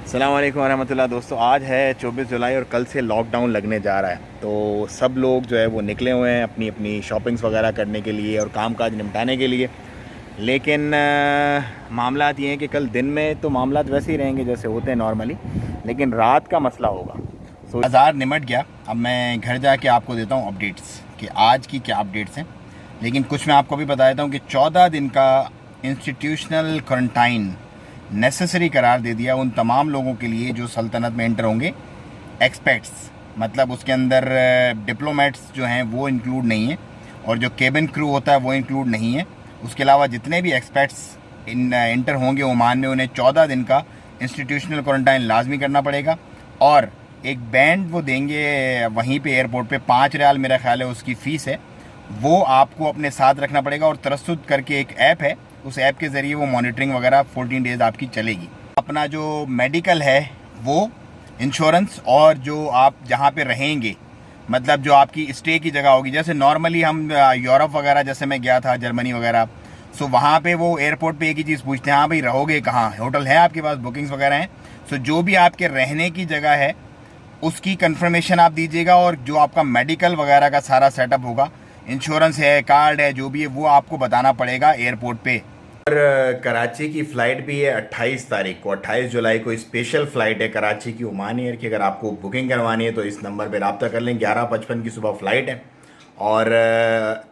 अस्सलाम वालेकुम रहमतुल्लाह। दोस्तों, आज है 24 जुलाई और कल से लॉकडाउन लगने जा रहा है। तो सब लोग जो है वो निकले हुए हैं अपनी अपनी शॉपिंग्स वगैरह करने के लिए और काम काज निपटाने के लिए। लेकिन मामलात ये हैं कि कल दिन में तो मामलात वैसे ही रहेंगे जैसे होते हैं नॉर्मली, लेकिन रात का मसला होगा। बाज़ार निमट गया। अब मैं घर जाके आपको देता हूँ अपडेट्स कि आज की क्या अपडेट्स हैं। लेकिन कुछ मैं आपको भी बता देता हूँ कि 14 दिन का इंस्टीट्यूशनल क्वारंटाइन नेसेसरी करार दे दिया उन तमाम लोगों के लिए जो सल्तनत में एंटर होंगे। एक्सपेट्स मतलब उसके अंदर डिप्लोमेट्स जो हैं वो इंक्लूड नहीं है, और जो केबिन क्रू होता है वो इंक्लूड नहीं है। उसके अलावा जितने भी एक्सपेट्स एंटर होंगे ओमान में, उन्हें 14 दिन का इंस्टीट्यूशनल क्वारंटाइन लाजमी करना पड़ेगा। और एक बैंड वो देंगे वहीं पे एयरपोर्ट पे, 5 रियाल मेरा ख्याल है उसकी फ़ीस है, वो आपको अपने साथ रखना पड़ेगा। और तरसुद करके एक ऐप है, उस ऐप के ज़रिए वो मॉनिटरिंग वगैरह 14 डेज़ आपकी चलेगी। अपना जो मेडिकल है वो, इंश्योरेंस, और जो आप जहाँ पे रहेंगे मतलब जो आपकी स्टे की जगह होगी, जैसे नॉर्मली हम यूरोप वगैरह, जैसे मैं गया था जर्मनी वगैरह, सो वहाँ पे वो एयरपोर्ट पे एक ही चीज़ पूछते हैं, हाँ भाई रहोगे कहाँ, होटल है आपके पास, बुकिंग्स वगैरह हैं। सो जो भी आपके रहने की जगह है उसकी कंफर्मेशन आप दीजिएगा, और जो आपका मेडिकल वगैरह का सारा सेटअप होगा, इंश्योरेंस है, कार्ड है, जो भी है वो आपको बताना पड़ेगा एयरपोर्ट पे। और कराची की फ़्लाइट भी है 28 तारीख को, 28 जुलाई को स्पेशल फ़्लाइट है कराची की ओमान एयर की। अगर आपको बुकिंग करवानी है तो इस नंबर पे रब्ता कर लें। 11:55 की सुबह फ़्लाइट है, और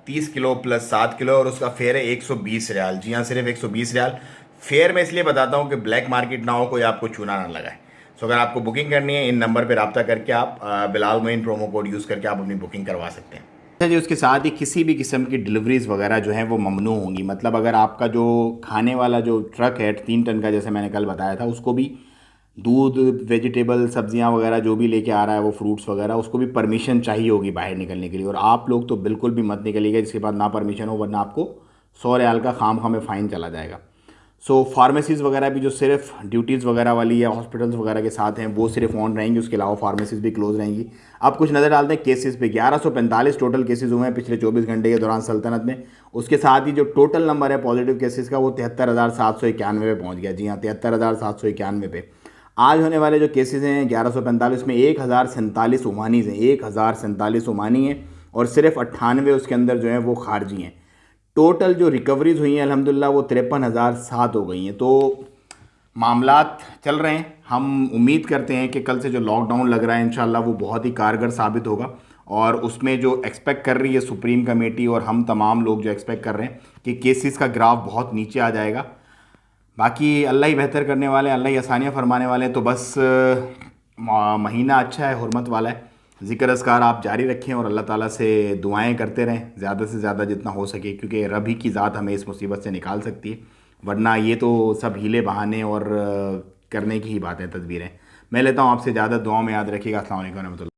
30 किलो प्लस 7 किलो, और उसका फेयर है 120 रियाल। जी हाँ, सिर्फ 120 रियाल। फेयर मैं इसलिए बताता हूँ कि ब्लैक मार्केट ना हो, कोई आपको चूना ना लगाए। सो अगर आपको बुकिंग करनी है, इन नंबर पर रब्ता करके आप Bilal Moin promo code use करके आप अपनी बुकिंग करवा सकते हैं। अच्छा जी, उसके साथ ही किसी भी किस्म की डिलीवरीज़ वगैरह जो हैं वो ममनू होंगी। मतलब अगर आपका जो खाने वाला जो ट्रक है 3 टन का, जैसे मैंने कल बताया था, उसको भी दूध, वेजिटेबल, सब्जियां वगैरह जो भी लेके आ रहा है, वो फ्रूट्स वगैरह, उसको भी परमिशन चाहिए होगी बाहर निकलने के लिए। और आप लोग तो बिल्कुल भी मत निकलिएगा जिसके बाद ना परमिशन हो, वरना आपको 100 रियाल का खाम में फ़ाइन चला जाएगा। सो फार्मेसीज़ वगैरह भी जो सिर्फ ड्यूटीज़ वगैरह वाली या हॉस्पिटल्स वगैरह के साथ हैं वो सिर्फ ऑन रहेंगी। उसके अलावा फार्मेसीज़ भी क्लोज रहेंगी। अब कुछ नज़र डालते हैं केसेस पे। 1145 टोटल केसेस हुए हैं पिछले 24 घंटे के दौरान सल्तनत में। उसके साथ ही जो टोटल नंबर है पॉजिटिव केसेस का वो 73,791 पे पहुँच गया। जी हाँ, 73,791 पे। आज होने वाले जो केसेस हैं 1145 में 1047 ओमानीज़ हैं, 1047 ओमानी हैं, और सिर्फ 98 उसके अंदर जो हैं वो खारजी हैं। टोटल जो रिकवरीज हुई हैं अल्हम्दुलिल्लाह वो 53,007 हो गई हैं। तो मामलात चल रहे हैं। हम उम्मीद करते हैं कि कल से जो लॉकडाउन लग रहा है इंशाल्लाह वो बहुत ही कारगर साबित होगा, और उसमें जो एक्सपेक्ट कर रही है सुप्रीम कमेटी और हम तमाम लोग जो एक्सपेक्ट कर रहे हैं कि केसेस का ग्राफ बहुत नीचे आ जाएगा। बाकी अल्लाह ही बेहतर करने वाले हैं, अल्लाह ही आसानियाँ फरमाने वाले हैं। तो बस महीना अच्छा है, हुर्मत वाला है। ज़िक्र अस्कार आप जारी रखें और अल्लाह ताला से दुआएं करते रहें ज़्यादा से ज़्यादा जितना हो सके, क्योंकि रब ही की ज़ात हमें इस मुसीबत से निकाल सकती है। वरना ये तो सब हीले बहाने और करने की ही बातें, तदबीरें। मैं लेता हूँ आपसे ज़्यादा, दुआ में याद रखिएगा। अस्सलाम वालेकुम रहमतुल्लाह।